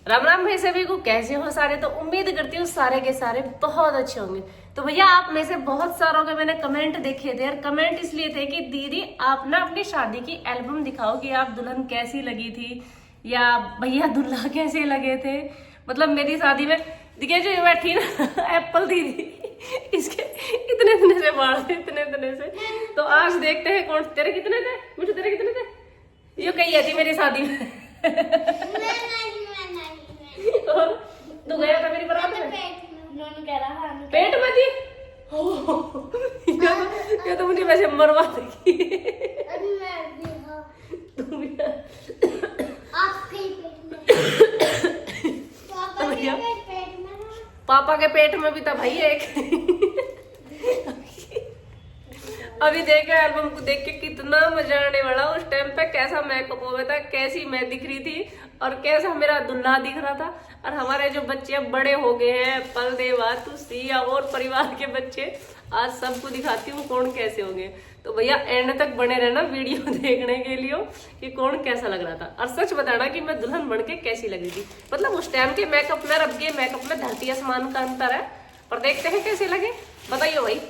राम राम भाई सभी को, कैसे हो सारे। तो उम्मीद करती हूँ सारे के सारे बहुत अच्छे होंगे। तो भैया आप में से बहुत सारों के मैंने कमेंट देखे थे, और कमेंट इसलिए थे कि दीदी आप ना अपनी शादी की एल्बम दिखाओ कि आप दुल्हन कैसी लगी थी, या भैया दूल्हा कैसे लगे थे। मतलब मेरी शादी में दिखे जो ये बैठी ना एप्पल दीदी, इसके इतने इतने से बाल थे, इतने इतने से। तो आज देखते हैं कौन तेरे कितने थे, मुझे तेरे कितने थे। ये कही थी मेरी शादी में। और तू गया था मेरी बारात में? पेट में थी। ये तो मुझे वैसे मरवा देगी। तू भी पापा के पेट में भी था भाई एक। अभी देखा एल्बम को देख के कितना मजा आने वाला। उस टाइम पे कैसा मेकअप हो गया था, कैसी मैं दिख रही थी, और कैसा मेरा दूल्हा दिख रहा था। और हमारे जो बच्चे अब बड़े हो गए हैं, पल देवा तुसिया और परिवार के बच्चे, आज सबको दिखाती हूँ कौन कैसे होंगे। तो भैया एंड तक बने रहना वीडियो देखने के लिए कि कौन कैसा लग रहा था। और सच बताना कि मैं दुल्हन बन के कैसी लग रही थी। मतलब उस टाइम के मेकअप में अब के मेकअप में धरती आसमान का अंतर है। और देखते हैं कैसे लगे, बताइए भाई।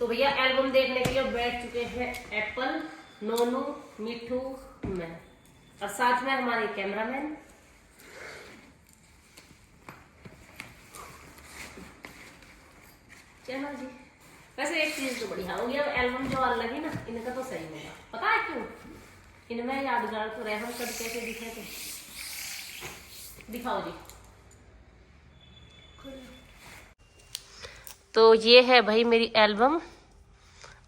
तो भैया एल्बम देखने के लिए बैठ चुके हैं एप्पल, नोनू, मिठू, मैं, और साथ में हमारे कैमरामैन। चलो जी। वैसे एक चीज तो बढ़िया हो गया, एल्बम जो अलग है ना, इनका तो सही होगा। पता है क्यों? इनमें यादगार तो रहे, हम कब कैसे दिखे थे। दिखाओ जी। तो ये है भाई मेरी एल्बम,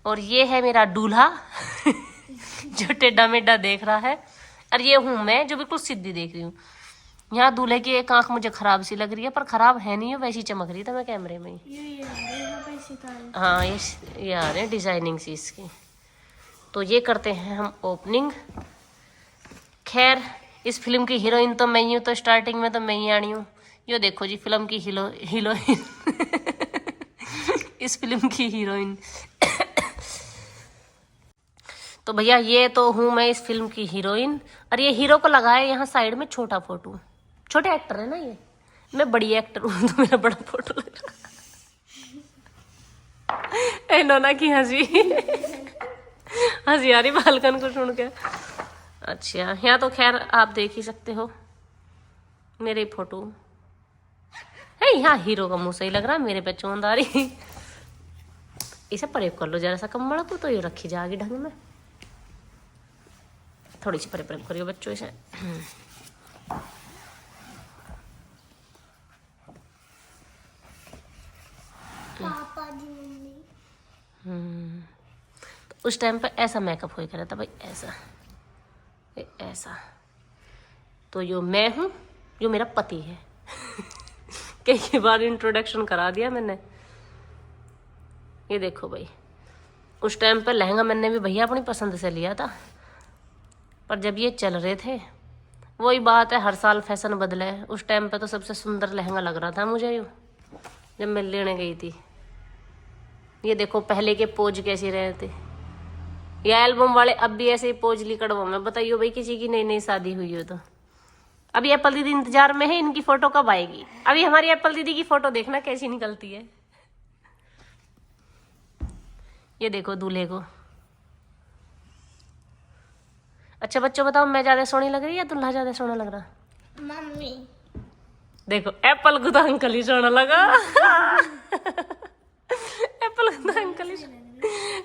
और ये है मेरा दूल्हा जो टेढ़ा मेढ़ा देख रहा है, और ये हूं मैं जो बिल्कुल सीधी देख रही हूँ। यहाँ दूल्हे की एक आंख मुझे खराब सी लग रही है, पर खराब है नहीं है, वैसी चमक रही था मैं कैमरे में ही। हाँ ये आ रहे हैं डिजाइनिंग सी इसकी। तो ये करते हैं हम ओपनिंग। खैर इस फिल्म की हीरोइन तो मैं ही हूँ, तो स्टार्टिंग में तो मैं ही आनी हूँ। यो देखो जी फिल्म की हीरोइन इस फिल्म की हीरोइन। तो भैया ये तो हूँ मैं इस फिल्म की हीरोइन, और ये हीरो को लगाया यहाँ साइड में छोटा फोटो। छोटे एक्टर है ना ये, मैं बड़ी एक्टर हूँ तो मेरा बड़ा फोटो लग रहा है। नोना की हंसी हंसी आ रही बालकन को सुन के। अच्छा यहाँ तो खैर आप देख ही सकते हो मेरे फोटो है। यहाँ हीरो का मुंह सही लग रहा है, मेरे पे चोंद आ रही। इसे प्रयोग कर लो जरा सा, कम बड़ा तो ये रखी जाएगी ढंग में। थोड़ी सी परे करियो बच्चों इसे। पापा जी मम्मी। तो उस टाइम पे ऐसा मेकअप हो रहा था भाई, ऐसा ऐसा। तो यो मैं हूँ, जो मेरा पति है। कई बार इंट्रोडक्शन करा दिया मैंने। ये देखो भाई, उस टाइम पे लहंगा मैंने भी भैया अपनी पसंद से लिया था, पर जब ये चल रहे थे, वही बात है हर साल फैशन बदले। उस टाइम पे तो सबसे सुंदर लहंगा लग रहा था मुझे यूँ, जब मैं लेने गई थी। ये देखो पहले के पोज कैसे रहे थे। ये एल्बम वाले अब भी ऐसे ही पोज ली कड़वा में। बताइए भाई किसी की नई नई शादी हुई हो तो। अभी एप्पल दीदी इंतजार में है, इनकी फोटो कब आएगी। अभी हमारी एप्पल दीदी की फोटो देखना कैसी निकलती है। ये देखो दूल्हे को। अच्छा बच्चों बताओ, मैं ज्यादा सोहनी लग रही या दूल्हा ज्यादा सोहना लग रहा? मम्मी देखो एप्पल को तो अंकल ही सोहना लगा। एप्पल को तो अंकल ही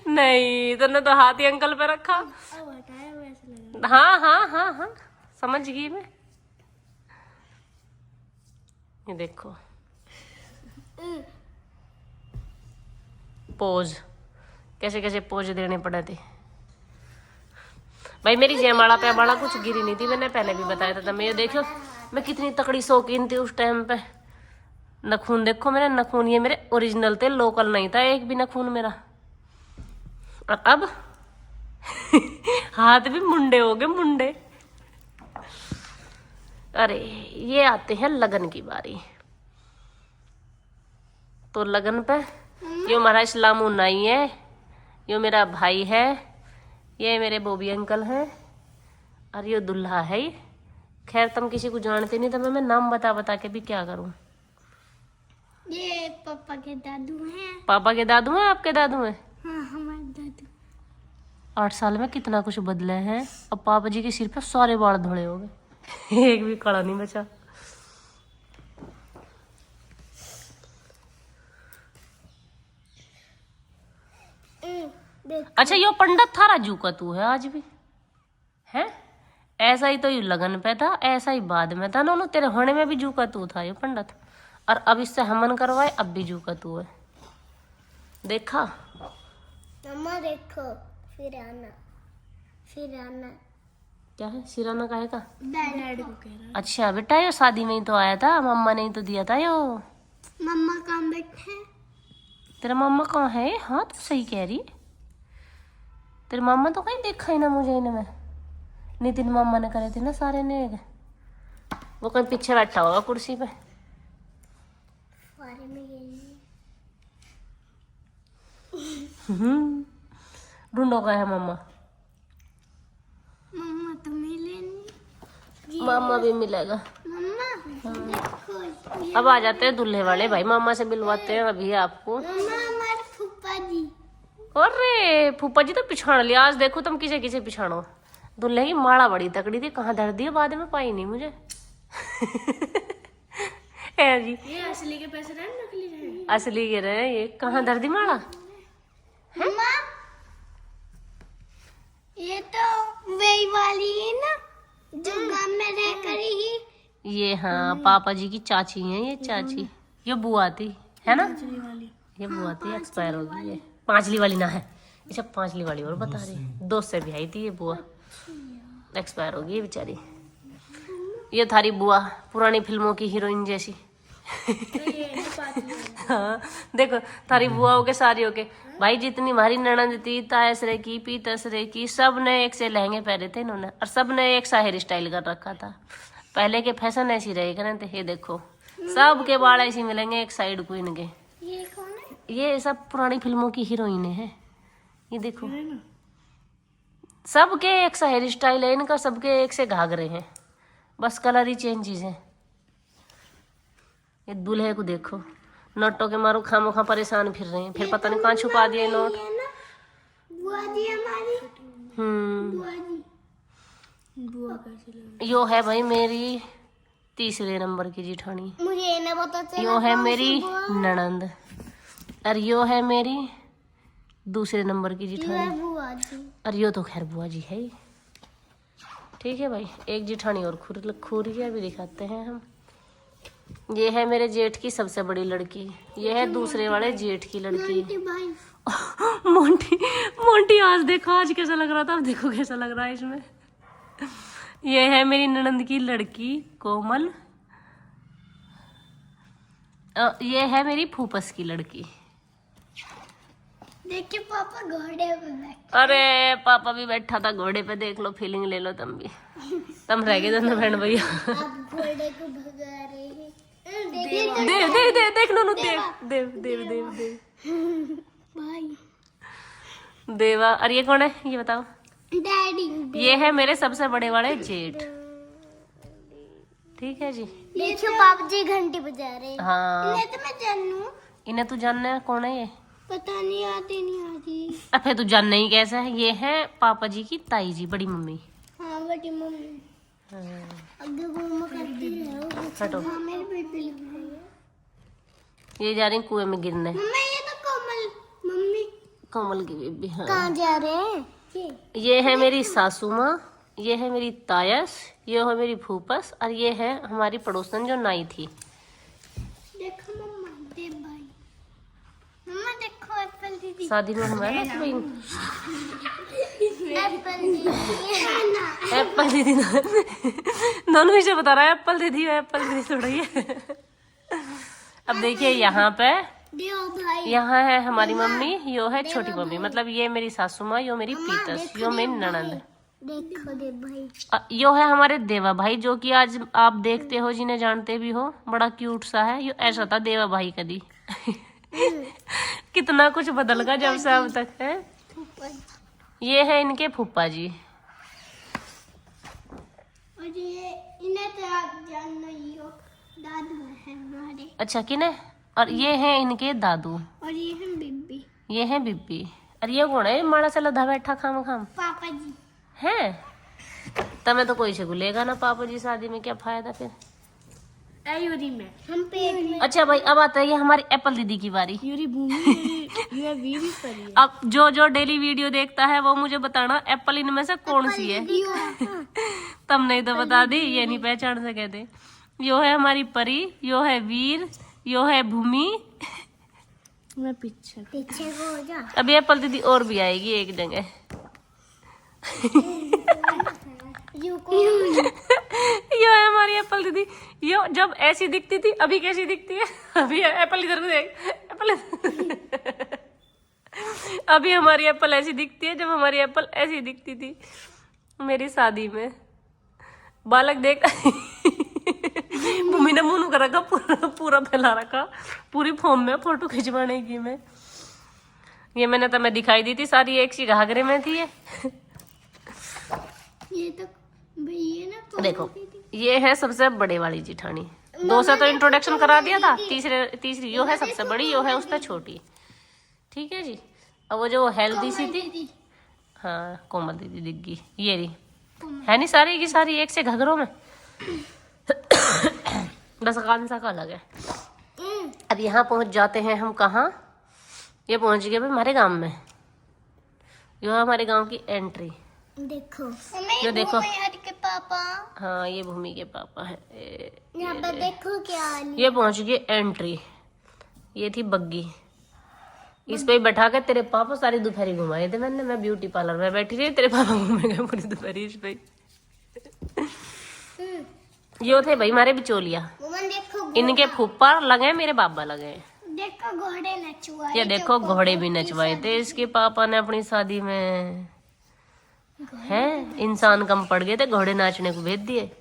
नहीं, तुमने तो हाथ ही अंकल पे रखा। हाँ हाँ हाँ हाँ समझ गई मैं। ये देखो पोज, कैसे कैसे पोज देने पड़े थे भाई। मेरी जयमाला पे बाला कुछ गिरी नहीं थी, मैंने पहले भी बताया था। मैं ये देखो मैं कितनी तकड़ी शौकीन थी उस टाइम पे। नखून देखो मेरे नखून, ये मेरे ओरिजिनल थे, लोकल नहीं था एक भी नखून मेरा। और अब हाथ भी मुंडे हो गए, मुंडे। अरे ये आते हैं लगन की बारी। तो लगन पे ये हमारा इस्लामू नाई है, ये मेरा भाई है, ये मेरे बोबी अंकल हैं, और ये दुल्हा है, खैर तुम किसी को जानते नहीं तो मैं नाम बता बता के भी क्या करूं। ये पापा के दादू हैं। पापा के दादू हैं? आपके दादू हैं? हाँ, हमारे दादू। 8 साल में कितना कुछ बदले हैं। अब पापा जी के सिर पे सारे बाल धोड़े हो गए एक भी कड़ा नहीं बचा। अच्छा यो पंडित थारा जू का तू है आज भी है? ऐसा ही तो यू लगन पे था, ऐसा ही बाद में था ना। तेरे होने में भी जू का तू था ये पंडित, और अब इससे हमन करवाए अब भी जू का तू है। देखा मम्मा देखो, फिर आना क्या है? सिराना काहे का? डैड को कह रहा। अच्छा बेटा यो शादी में ही तो आया था, मम्मा ने ही तो दिया था यो। मम्मा कहाँ बैठे? तेरा मम्मा कहाँ है? हाँ तू सही कह रही। तेरे मम्मा तो कहीं देखा ही ना मुझे इनमें। नितिन मम्मा ने करे थे ना सारे ने। वो कहीं पीछे बैठा होगा कुर्सी पे। फुआरे में गई। ढूंढो का है मम्मा। मम्मा तो मिलेंगी। मामा भी मिलेगा। मम्मा देखो, अब आ जाते हैं दूल्हे वाले भाई, मामा से मिलवाते हैं अभी आपको। मम्मा हमारे फूफा जी। अरे फूफा जी तो पिछाड़ लिया आज। देखो तुम किसे किसे पिछाड़ो। दूल्हे की माला बड़ी तकड़ी थी, कहाँ धर दी बाद में पाई नहीं मुझे है जी। ये असली के पैसे रहे नकली रहे? असली के रहे ये। कहाँ धर दी माला? मम्मा ये तो वही वाली है ना जो गांव में रह करी ही। ये हाँ पापा जी की चाची है ये चाची। ये बुआ थी है ना? ये बुआ थी, एक्सपायर हो गई। ये पांचली वाली ना है, अच्छा पांचली वाली और बता रही। 2 से भी आई थी ये बुआ, एक्सपायर हो गई ये बेचारी। ये थारी बुआ पुरानी फिल्मों की हीरोइन जैसी हाँ देखो थारी बुआओं के सारी होके भाई, जितनी हमारी ननद थी तायसरे की पीतसरे की, सब ने एक से लहंगे पहने थे इन्होंने, और सब ने एक सा हेयर स्टाइल कर रखा था। पहले के फैशन ऐसी रहे करे थे। ये देखो सब के बाल ऐसे मिलेंगे एक साइड को इनके। ये कौन है? ये सब पुरानी फिल्मों की हीरोइन है। ये देखो सबके एक सा हेयर स्टाइल है इनका, सबके एक से घाघरे हैं, बस कलर ही चेंजेस है। ये दूल्हे को देखो नोटों के मारो खामोखा परेशान फिर रहे हैं, फिर पता नहीं कहाँ छुपा दिए नोट। ये ना बुआ जी हमारी। बुआ जी। बुआ कैसे लगी? यो है भाई मेरी 3रे नंबर की जिठानी। मुझे ये ना पता चला। यो है मेरी ननंद, और यो है मेरी 2रे नंबर की जिठानी, बुआ जी। और यो तो खैर बुआ जी है ही। ठीक है भाई, एक जिठानी और खूरिया भी दिखाते हैं हम। ये है मेरे जेठ की सबसे बड़ी लड़की, ये है दूसरे वाले जेठ की लड़की भाई। मोंटी। मोंटी आज देखो आज कैसा लग रहा था, अब देखो कैसा लग रहा है इसमें। ये है मेरी ननंद की लड़की कोमल। ये है मेरी फूफस की लड़की। देखिए पापा घोड़े पे बैठे। अरे पापा भी बैठा था घोड़े पे, देख लो फीलिंग ले लो तुम भी। तुम रह गए दोनों बहन भैया। आप घोड़े को भगा रहे हैं। देव देव देव देख नो देव देव देव देव देव भाई देवा। और ये कौन है ये बताओ? डैडी। ये है मेरे सबसे बड़े वाले जेठ। ठीक है जी। देखियो पापा जी घंटी बजा रहे हैं। हाँ इन्हें तो मैं जानू। इन्हें तू जानना है कौन है ये? पता नहीं आती नहीं आती। अब फिर तू जानना ही कैसा है? ये है पापा जी की ताई जी, बड़ी मम्मी। हाँ बड़ी मम्मी। अगर वो मैं करती है हटो। हाँ मेरी बेटी लग रही है। ये जा रही कुएं में गिरने। मम्मी ये तो कोमल मम्मी। कोमल की बेबी। हाँ कहाँ जा रहे हैं? ये है मेरी सासू माँ, ये है मेरी तायस, ये है मेरी फूफस, और ये है हमारी पड़ोसन जो नाई थी। देखो मम्मा देव भाई। मम्मा देखो एप्पल दीदी। शादी में हमारे ना कोई एप्पल दीदी। एप्पल दीदी दोनों ही से बता रहा है एप्पल दीदी है, एप्पल दीदी थोड़ा ही है। अब देखिए यहाँ पे देव भाई। यहाँ है हमारी मम्मी, यो है छोटी मम्मी, मतलब ये मेरी सासू माँ, यो मेरी पीतस, यो मेरी ननंद। देखो देव भाई। यो है हमारे देवा भाई, जो कि आज आप देखते हो, जिन्हें जानते भी हो, बड़ा क्यूट सा है। यो ऐसा था देवा भाई कदी कितना कुछ बदल गया जब से अब तक है। ये है इनके फूफा जी। और और ये इन्हें तो आप जान नहीं हो, दादू है हमारे। अच्छा किने? और ये हैं इनके दादू, और ये है बिब्बी, ये हैं बिब्बी। और ये कौन है माड़ा से लधा बैठा खाम खाम पापा जी। है? तमें तो कोई से गुलेगा ना पापा जी शादी में, क्या फायदा फिर। यूरी में हम पेट में। अच्छा भाई अब आता है हमारी एप्पल दीदी की बारी। यूरी भूमि ये बीवी पर है। अब जो जो डेली वीडियो देखता है वो मुझे बताना एप्पल इनमें से कौन सी है। तब नहीं तो बता दी, ये नहीं पहचान सके थे। यो है हमारी परी, यो है वीर, यो है भूमि। मैं पीछे पीछे को हो जा। अभी एप्पल दीदी और भी आएगी एक जगह। यो है हमारी एप्पल दीदी। यो जब ऐसी दिखती थी, अभी कैसी दिखती है? अभी एप्पल इधर को देख, एप्पल। अभी हमारी एप्पल ऐसी दिखती है जब हमारी एप्पल ऐसी दिखती थी मेरी शादी में। बालक देख। मम्मी ने मुंह कर रखा, पूरा पूरा फैला रखा, पूरी फॉर्म में फोटो खिंचवाने की मैं। ये मैंने तुम्हें दिखाई दी थी सारी एक सी घाघरे में थी ये। ये तो भैया ना देखो ये है सबसे बड़े वाली जिठानी। दो से तो इंट्रोडक्शन करा दिया था, तीसरी यो है सबसे बड़ी, यो है उससे छोटी। ठीक है जी। अब वो जो हेल्दी सी थी, हाँ कोमल दीदी दिग्गी, ये रही है नहीं सारी की सारी एक से घघरों में। बस कान सा का अलग है। अब यहाँ पहुंच जाते हैं हम कहाँ? ये पहुंच गए भाई हमारे गांव में। यो है हमारे गांव की एंट्री। देखो ये देखो के पापा। हाँ ये भूमि के पापा है। यहाँ पर देखो क्या ये पहुंच गई एंट्री। ये थी बग्गी, इस पे बैठा के तेरे पापा सारी दोपहरी घुमाए थे मैंने। मैं ब्यूटी पार्लर में बैठी रही, तेरे पापा घूमे गए पूरी दोपहरी इस पे। ये थे भाई हमारे बिचौलिया, देखो इनके फूफा लगे, मेरे बाबा लगे। देखो घोड़े नचवाए। ये देखो घोड़े भी नचवाए थे इसके पापा ने अपनी शादी में। हैं इंसान कम पड़ गए थे, घोड़े नाचने को भेज दिए।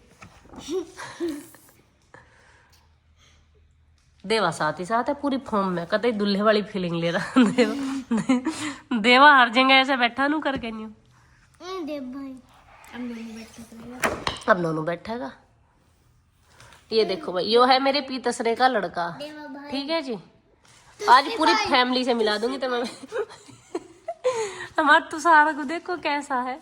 देवा साथ ही साथ है पूरी फॉर्म में, कतई दुल्हे वाली फीलिंग ले रहा। देवा हर जगह ऐसे बैठा नू करके नहीं। देव भाई अब नोनू बैठेगा। ये देखो भाई यो है मेरे पीतसरे का लड़का। ठीक है जी। आज पूरी फैमिली से मिला दूंगी तुम्हें। हमारे तुषार को देखो कैसा है।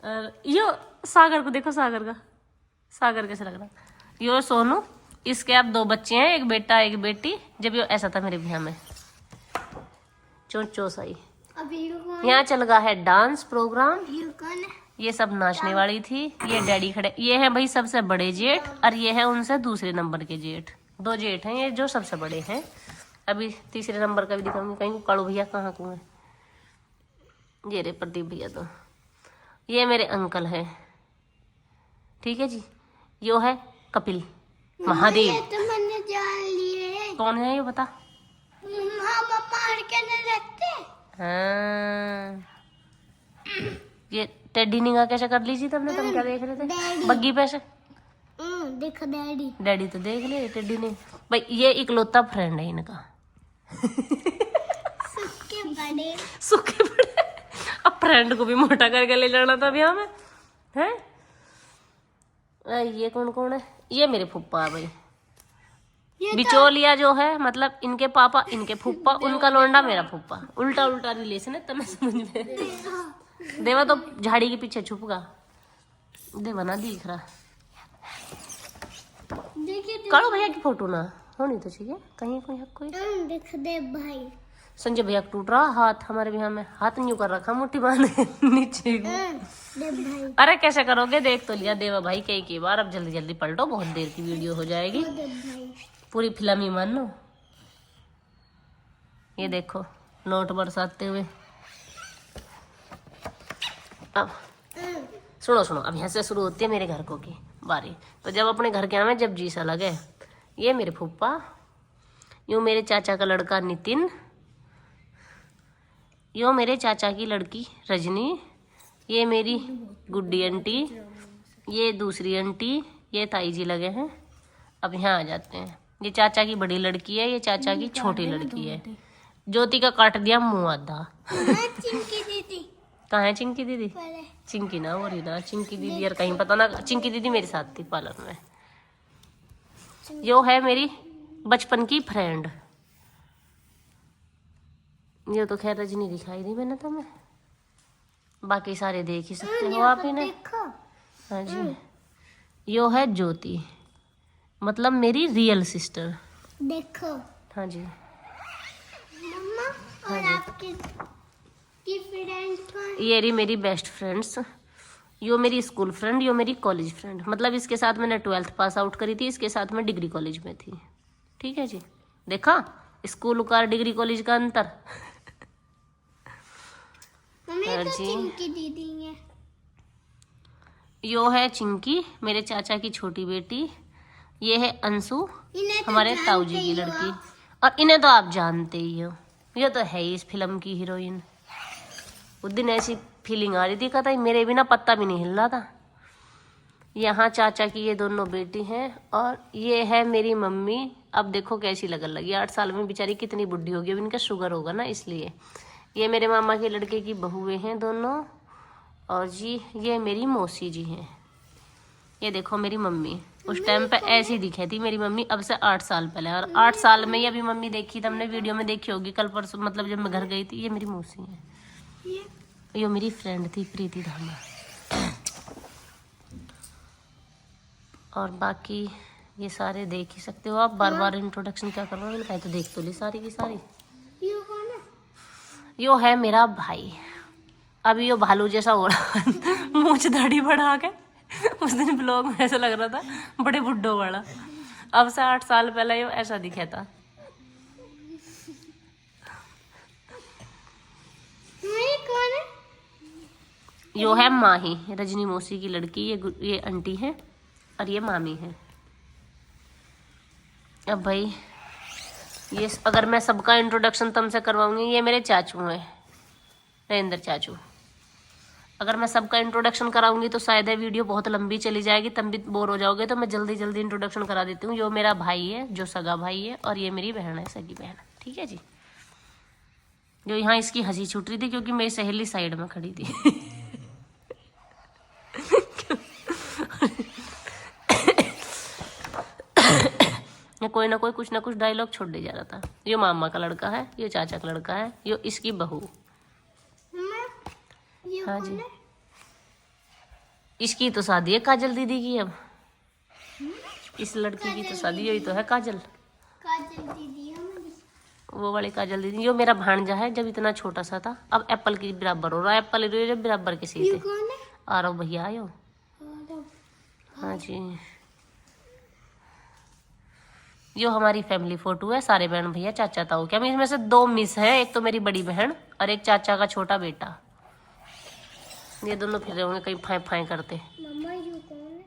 और यो सागर को देखो, सागर कैसा लग रहा। यो सोनू, इसके अब 2 बच्चे हैं, एक बेटा एक बेटी। जब यो ऐसा था मेरे ब्याह में चो सही। यहाँ चल रहा है डांस प्रोग्राम। ये सब नाचने वाली थी। ये डैडी खड़े, ये है भाई सबसे बड़े जेठ, और ये है उनसे दूसरे नंबर के जेठ। 2 जेठ हैं ये जो सबसे बड़े हैं। अभी तीसरे नंबर का भी दिखाऊंगी, कहीं कालू भैया कहाँ को है। ये रे प्रदीप भैया। तो ये मेरे अंकल है। ठीक है जी। यो है कपिल महादेव। तो मैंने जान लिए। कौन है ये बता? हम मार के न रखते। हाँ ये टेडी निगाह कैसे कर ली थी तुमने? तुम क्या देख रहे थे बग्गी पे से? देखो डैडी। डैडी तो देख ले, टेडी ने भाई ये इकलौता फ्रेंड है इनका। सूखे बड़े। अब फ्रेंड को भी मोटा करके ले जाना था अभी हमें है। ये कौन है? ये मेरे फूफा है भाई। बिचौलिया जो है मतलब इनके पापा इनके फूफा, उनका लोंडा मेरा फूफा। उल्टा रिलेशन है, तब समझ में। देवा तो झाड़ी के पीछे छुप गया। देवा ना दिख रहा। कालो भैया की फोटो ना होनी तो चाहिए कहीं कोई। देख दे भाई। संजय भैया टूट रहा हाथ हमारे भैया में, हाथ न्यू कर रखा मुट्ठी बांधे नीचे। भाई। अरे कैसे करोगे? देख तो लिया देवा भाई कई बार। अब जल्दी पलटो, बहुत देर की वीडियो हो जाएगी। पूरी फिल्म ही मान लो। ये देखो नोट बरसाते हुए। अब सुनो अब यहाँ से शुरू होती है मेरे घर को की बारी। तो जब अपने घर के आवे जब जी सा लगे। ये मेरे फूफा, यूँ मेरे चाचा का लड़का नितिन, यो मेरे चाचा की लड़की रजनी, ये मेरी गुड्डी आंटी, ये दूसरी आंटी, ये ताई जी लगे हैं। अब यहाँ आ जाते हैं। ये चाचा की बड़ी लड़की है, ये चाचा की छोटी लड़की है। ज्योति का काट दिया मुंह आधा। कहाँ है चिंकी दीदी? पहले चिंकी ना हो रही ना, चिंकी दीदी यार कहीं पता ना, चिंकी दीदी मेरे साथ थी पार्लर में। यो है मेरी बचपन की फ्रेंड। ये तो खैर रजनी दिखाई दी मैंने तुम्हें, बाकी सारे देख ही सकते हो आप ही ने। देखो हाँ जी, यो है ज्योति, मतलब मेरी रियल सिस्टर। देखो हाँ जी। मम्मा, और आपकी की फ्रेंड कौन? ये रही मेरी बेस्ट फ्रेंड्स, यो मेरी स्कूल फ्रेंड, यो मेरी कॉलेज फ्रेंड। मतलब इसके साथ मैंने 12th पास आउट करी थी, इसके साथ मैं डिग्री कॉलेज में थी। ठीक है जी, देखा स्कूल का डिग्री कॉलेज का अंतर। मम्मी हाँ तो जी। चिंकी दीदी है। यो है चिंकी, मेरे चाचा की छोटी बेटी। ये है अंशु, इन्हें तो हमारे जानते ताऊ जी ही की हो लड़की। आप। और इन्हें तो आप जानते ही हो, ये तो है ही इस फिल्म की हीरोइन। उस दिन ऐसी फीलिंग आ रही थी, कहता मेरे बिना पत्ता भी नहीं हिल रहा था। यहाँ चाचा की ये दोनों बेटी हैं, और ये है मेरी मम्मी। अब देखो कैसी लगन लगी, 8 साल में बेचारी कितनी बुढ़ी होगी, अब इनका शुगर होगा ना इसलिए। ये मेरे मामा के लड़के की बहुएं हैं दोनों। और जी ये मेरी मौसी जी हैं। ये देखो मेरी मम्मी, उस टाइम पे ऐसी दिखी थी मेरी मम्मी, अब से 8 साल पहले। और 8 साल में ही अभी मम्मी देखी, तुमने वीडियो में देखी होगी कल परसों, मतलब जब मैं घर गई थी। ये मेरी मौसी है, ये मेरी फ्रेंड थी प्रीति धामा। और बाकी ये सारे देख ही सकते हो आप। बार बार इंट्रोडक्शन क्या कर रहा हूँ, मैंने कहा तो देख तो ली सारी की सारी। ये कौन है? यो है मेरा भाई, अभी यो भालू जैसा हो रहा है, मूंछ दाढ़ी बढ़ा के। उस दिन ब्लॉग में ऐसा लग रहा था बड़े बुड्ढो वाला। अब से 8 साल पहले यो ऐसा दिखा था। ये कौन है? यो है माही, रजनी मौसी की लड़की। ये आंटी है और ये मामी है। अब भाई ये अगर मैं सबका इंट्रोडक्शन तुमसे करवाऊंगी, ये मेरे चाचू हैं, नरेंद्र चाचू। अगर मैं सबका इंट्रोडक्शन कराऊंगी तो शायद ये वीडियो बहुत लंबी चली जाएगी, तुम भी बोर हो जाओगे, तो मैं जल्दी जल्दी इंट्रोडक्शन करा देती हूँ। यो मेरा भाई है, जो सगा भाई है, और ये मेरी बहन है, सगी बहन। ठीक है जी। जो यहाँ इसकी हंसी छूट रही थी क्योंकि मेरी सहेली साइड में खड़ी थी। ये कोई ना कोई कुछ ना कुछ डायलॉग छोड़ दे जा रहा था। ये मामा का लड़का है, ये चाचा का लड़का है, ये इसकी बहू। ये हाँ कौन जी। है? इसकी तो शादी है काजल दीदी की। अब इस लड़की की तो शादी, यही तो है काजल, काजल दीदी है मेरी। वो वाली काजल दीदी। जो मेरा भांजा है, जब इतना छोटा सा था, अब एप्पल के बराबर हो रहा है। एप्पल जब बराबर के ये सीधे। कौन है? आ रहा भैया आयो। और हाँ जी, यो हमारी फैमिली फोटो है, सारे बहन भैया चाचा ताऊ के। हम इसमें से 2 मिस है, एक तो मेरी बड़ी बहन और एक चाचा का छोटा बेटा। ये दोनों फिर रहे होंगे कहीं फाय फाय करते। मम्मा ये कौन है?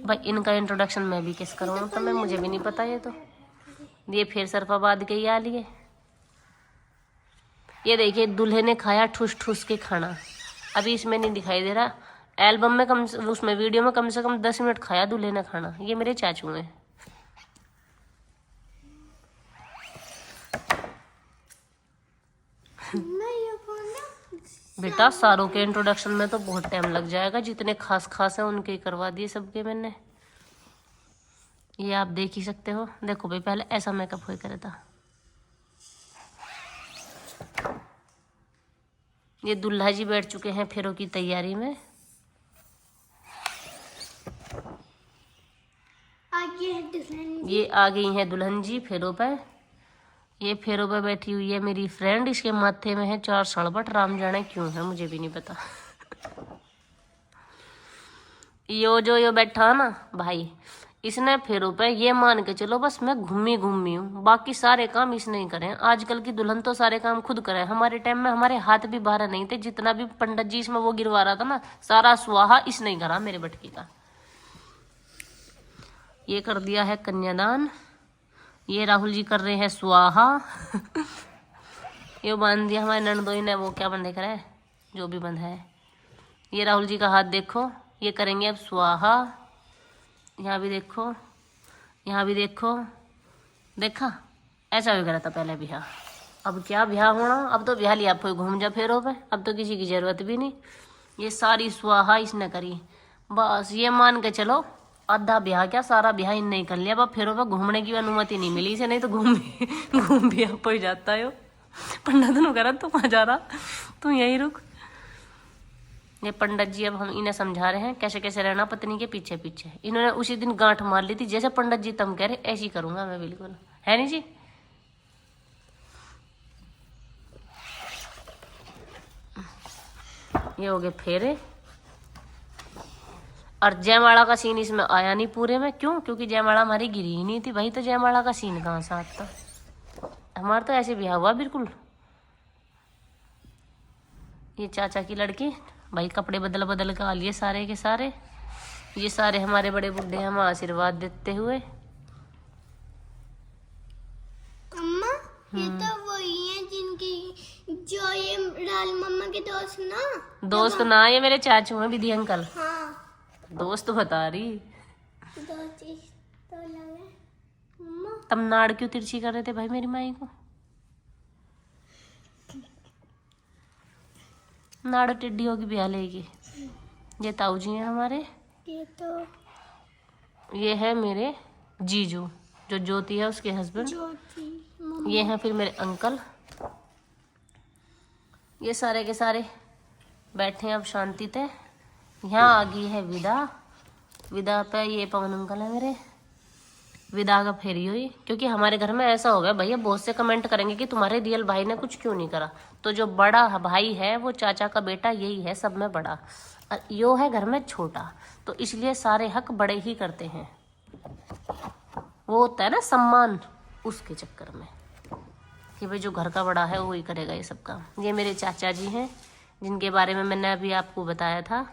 भाई इनका इंट्रोडक्शन मैं भी किस करूँ, तो मैं मुझे भी नहीं पता। ये फिर सरफाबाद के ही आ लिए। ये देखिए दूल्हे ने खाया ठूस ठूस के खाना, अभी इसमें नहीं दिखाई दे रहा। एल्बम में उसमें वीडियो में कम से कम 10 मिनट खाया दूल्हे ने खाना। ये मेरे चाचू हैं। मम्मा ये कौन है? बेटा सारों के इंट्रोडक्शन में तो बहुत टाइम लग जाएगा, जितने खास खास हैं उनके ही करवा दिए सबके मैंने। ये आप देख ही सकते हो। देखो भाई पहले ऐसा मेकअप हो करा था। ये दुल्हा जी बैठ चुके हैं फेरों की तैयारी में। आगे है दुल्हन। ये आ गई है दुल्हन जी फेरों पे। ये फेरों पे बैठी हुई है मेरी फ्रेंड, इसके माथे में है 4 सड़बट, राम जाने क्यों है, मुझे भी नहीं पता। यो बैठा है ना भाई, इसने फेरों पे ये मान के चलो बस मैं घूमी हूँ, बाकी सारे काम इसने ही करे। आजकल की दुल्हन तो सारे काम खुद करे। हमारे टाइम में हमारे हाथ भी बाहर नहीं थे, जितना भी पंडित जी इसमें वो गिरवा रहा था ना, सारा स्वाहा इसने ही करा मेरे बटकी का। ये कर दिया है कन्यादान। ये राहुल जी कर रहे हैं स्वाहा। ये बांध दिया हमारे ननदोई ने, वो क्या बंधे करे, जो भी बंधा है। ये राहुल जी का हाथ देखो, ये करेंगे अब स्वाहा। यहाँ भी देखो, यहाँ भी देखो, देखा ऐसा भी करा था पहले भी। हाँ अब क्या ब्याह होना, अब तो ब्याह लिया कोई घूम जा फेरो पे, अब तो किसी की जरूरत भी नहीं। ये सारी स्वाहा इसने करी, बस ये मान के चलो आधा ब्याह क्या सारा ब्याह इनने ही कर लिया। अब फेरो पे घूमने की अनुमति नहीं मिली इसे, नहीं तो घूम भी आप ही जाता है। पंडित ने कहा तू कहाँ जा रहा, तू यहीं रुक। ये पंडित जी अब हम इन्हें समझा रहे हैं कैसे कैसे रहना पत्नी के पीछे पीछे। इन्होंने उसी दिन गांठ मार ली थी, जैसे पंडित जी तुम कह रहे ऐसी करूंगा मैं, बिल्कुल है नहीं जी। ये हो गए फेरे। और जयमाला का सीन इसमें आया नहीं पूरे में, क्यों? क्योंकि जयमाला हमारी गिरी ही नहीं थी भाई, तो जयमाला का सीन कहाँ से आता। हमारा तो ऐसे ब्याह हुआ बिल्कुल। ये चाचा की लड़की भाई कपड़े बदल बदल के आ लिए सारे के सारे। ये सारे हमारे बड़े बुड्ढे हम आशीर्वाद देते हुए। अम्मा ये तो वही है जिनकी जो ये लाल मम्मा के दोस्त ना। दोस्त ना, ये मेरे चाचू हैं विधि अंकल। हाँ दोस्त बता रही। दोस्त तो लगे अम्मा। तब नाड़ क्यों तिरछी कर रहे थे भाई मेरी माई को? नाड़ टिड्डी होगी ब्याह लेगी। ये ताऊ जी हैं हमारे। ये तो ये है मेरे जीजू जो ज्योति है उसके हस्बैंड। ज्योति ये हैं फिर मेरे अंकल। ये सारे के सारे बैठे हैं अब शांति से। यहाँ आ गई है विदा। विदा पे ये पवन अंकल है मेरे। विदा का फेरी हुई, क्योंकि हमारे घर में ऐसा हो गया भैया, बहुत से कमेंट करेंगे कि तुम्हारे रियल भाई ने कुछ क्यों नहीं करा। तो जो बड़ा भाई है वो चाचा का बेटा यही है सब में बड़ा, और यो है घर में छोटा, तो इसलिए सारे हक बड़े ही करते हैं। वो होता है ना सम्मान, उसके चक्कर में कि भाई जो घर का बड़ा है वही करेगा ये सब काम। ये मेरे चाचा जी हैं जिनके बारे में मैंने अभी आपको बताया था।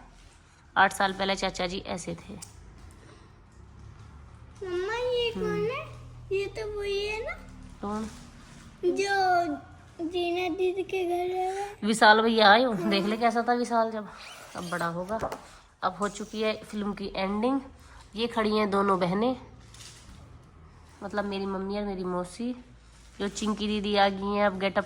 8 साल पहले चाचा जी ऐसे थे। मम्मा ये कौन है? ये तो वही है ना कौन? जो जीना दीदी के घर है। विशाल भैया आए हो, देख ले कैसा था विशाल जब। अब बड़ा होगा। अब हो चुकी है फिल्म की एंडिंग। ये खड़ी हैं दोनों बहनें, मतलब मेरी मम्मी और मेरी मौसी। जो चिंकी दीदी आ गई हैं अब गेटअप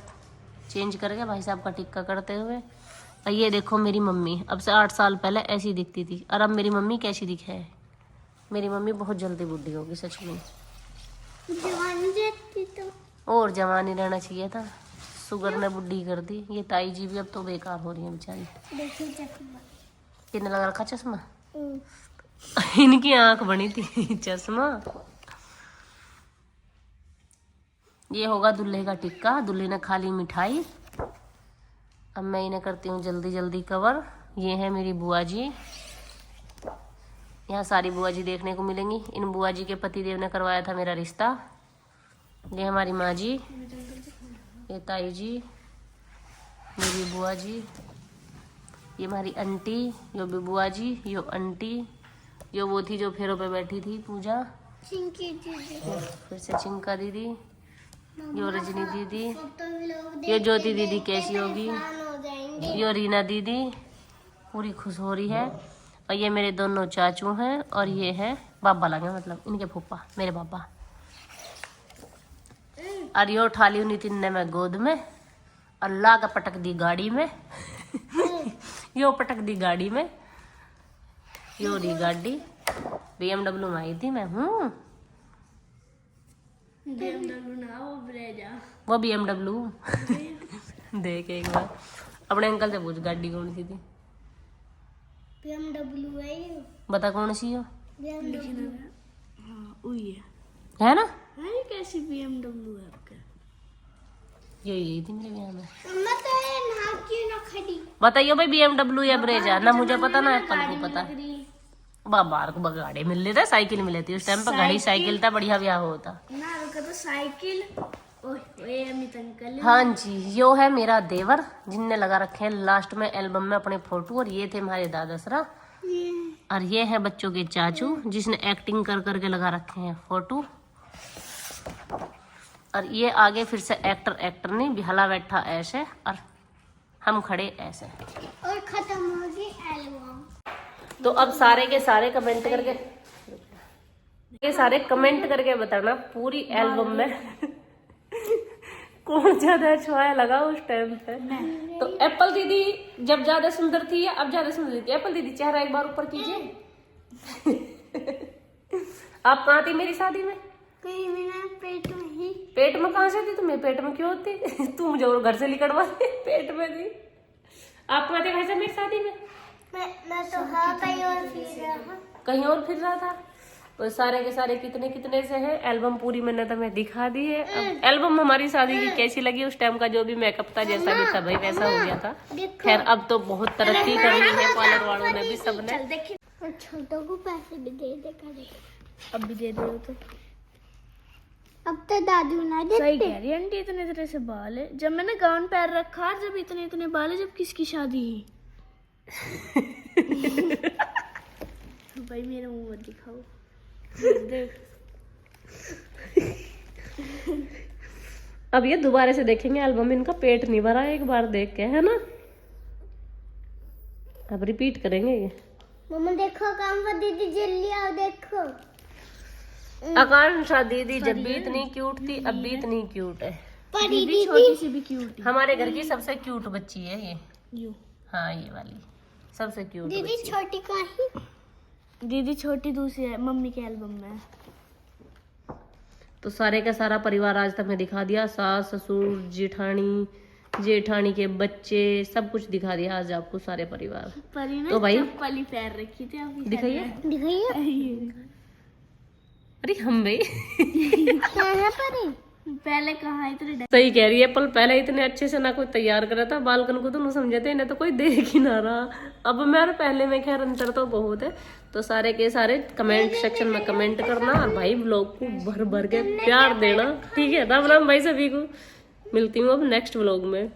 चेंज करके भाई साहब का टिक्का करते हुए। और ये देखो मेरी मम्मी, अब से 8 साल पहले ऐसी दिखती थी, और अब मेरी मम्मी कैसी दिखे है। मेरी मम्मी बहुत जल्दी बुढ़ी होगी सच में। जवानी रहती तो और जवानी रहना चाहिए था, शुगर ने बुढ़ी कर दी। ये ताई जी भी अब तो बेकार हो रही है बेचारी। देखिए चश्मा। कितने लगा रखा चश्मा? इनकी आंख बनी थी चश्मा। ये होगा दूल्हे का टिक्का। दूल्हे ने खा ली मिठाई। अब मैं इन्हें करती हूँ जल्दी जल्दी कवर। ये है मेरी बुआ जी। यहाँ सारी बुआ जी देखने को मिलेंगी। इन बुआ जी के पतिदेव ने करवाया था मेरा रिश्ता। ये हमारी माँ जी, ये ताई जी, मेरी बुआ जी, ये हमारी आंटी, यो भी बुआ जी, यो आंटी, यो वो थी जो फेरों पे बैठी थी पूजा, चिंकी दीदी, फिर से चिंका दीदी, यो रजनी दीदी, तो लोग यो ज्योति दीदी कैसी होगी, हो जाएंगे। यो रीना दीदी पूरी खुश हो रही है। और ये मेरे दोनों चाचू हैं, और ये है बाबा लगे, मतलब इनके फूफा मेरे बाबा। और यो उठा ली नितिन ने मैं गोद में, अल्लाह का पटक दी गाड़ी में। यो पटक दी गाड़ी में। यो री गाड़ी BMW में आई थी मैं। BMW ना वो ब्रेजा। वो BMW। देख एक बार अपने अंकल से पूछ गाड़ी कौन सी थी। BMW है ये। बता कौन सी हो। BMW हाँ वही है ना, है। कैसी BMW है आपका? यही थी मेरे ब्याह में। अम्मा तो ये ना क्यों ना खड़ी? बताइए भाई BMW या ब्रेजा, ना मुझे पता ना अंकल को पता। बाहर को बगाड़े मिल लेता, साइकिल मिली थी उस टाइम पर। गाड़ी साइकिल था, बढ़िया ब्याह होता ना। रुका तो साइकिल। ओए अमित अंकल। हाँ जी, यो है मेरा देवर जिनने लगा रखे हैं लास्ट में एल्बम में अपने फोटो। और ये थे हमारे दादासरा। और ये है बच्चों के चाचू जिसने एक्टिंग कर करके लगा रखे हैं फोटो। और ये आगे फिर से एक्टर नहीं, बिहला बैठा ऐसे, और हम खड़े ऐसे। और खत्म हो गई एल्बम। तो अब सारे के सारे कमेंट करके, ये सारे कमेंट करके बताना पूरी एल्बम में कौन ज्यादा छुआया लगा उस टाइम पे? तो एप्पल दीदी जब ज्यादा सुंदर थी या अब ज्यादा सुंदर थी? एप्पल दीदी चेहरा एक बार ऊपर कीजिए। आप कहाँ थी मेरी शादी में? कहीं मेरा पेट में ही। पेट में कहाँ से थी तुम्हें? पेट में क्यों होती? तू मुझे और घर से निकलवा दे, पेट में थी। आप कहाँ थे भाई साहब मेरी शादी में? मैं तो हाँ कहीं और फिर रहा। कहीं और फिर रहा था। तो सारे के सारे कितने कितने से हैं। एल्बम पूरी मैंने तुम्हें दिखा दी है। अब एल्बम हमारी शादी की कैसी लगी? उस टाइम का जो भी मेकअप था जैसा भी था भाई वैसा हो गया था। खैर अब तो बहुत तरक्की कर ली है पार्लर वालों ने भी, सबने। और छोटों को पैसे भी दे दे करे। अब भी दे दो तो। अब तो दादू ना देते। सही कह रही है आंटी, इतने इतने से बाल है। जब मैंने गाउन पैर रखा, जब इतने इतने बाल है, जब किसकी शादी ही। भाई मेरा मुंह मत दिखाओ। देख अब ये दोबारा से देखेंगे एल्बम, इनका पेट नहीं भरा एक बार देख के, है ना? अब रिपीट करेंगे ये। मम्मा देखो काम पर दीदी जल्दी आओ देखो। आकांक्षा दीदी जब भी इतनी क्यूट थी अब भी इतनी क्यूट है। पर दीदी छोटी सी भी क्यूट हमारे घर की सबसे क्यूट बच्ची है ये। यू। हाँ ये वाली सबसे क्यूट दीदी बच्ची। छोटी का ही। दीदी छोटी दूसरी है, मम्मी के एल्बम में। तो सारे का सारा परिवार आज तक मैं दिखा दिया। सास ससुर जेठानी, जेठानी के बच्चे, सब कुछ दिखा दिया आज आपको, सारे परिवार। परी ने तो भाई चप्पल ही पैर रखी थी आपकी। दिखाइए। दिखाइए अरे हम भाई कहाँ पर है? पहले कहाँ इतने सही कह रही है पल, पहले इतने अच्छे से ना कोई तैयार करा था बालकन को, तो नहीं समझे थे इन्हें तो कोई देख ही ना रहा। अब मेरे पहले में खैर अंतर तो बहुत है। तो सारे के सारे कमेंट सेक्शन में कमेंट करना और भाई व्लॉग को भर भर के प्यार देना, ठीक है? राम राम भाई सभी को। मिलती हूँ अब नेक्स्ट व्लॉग में।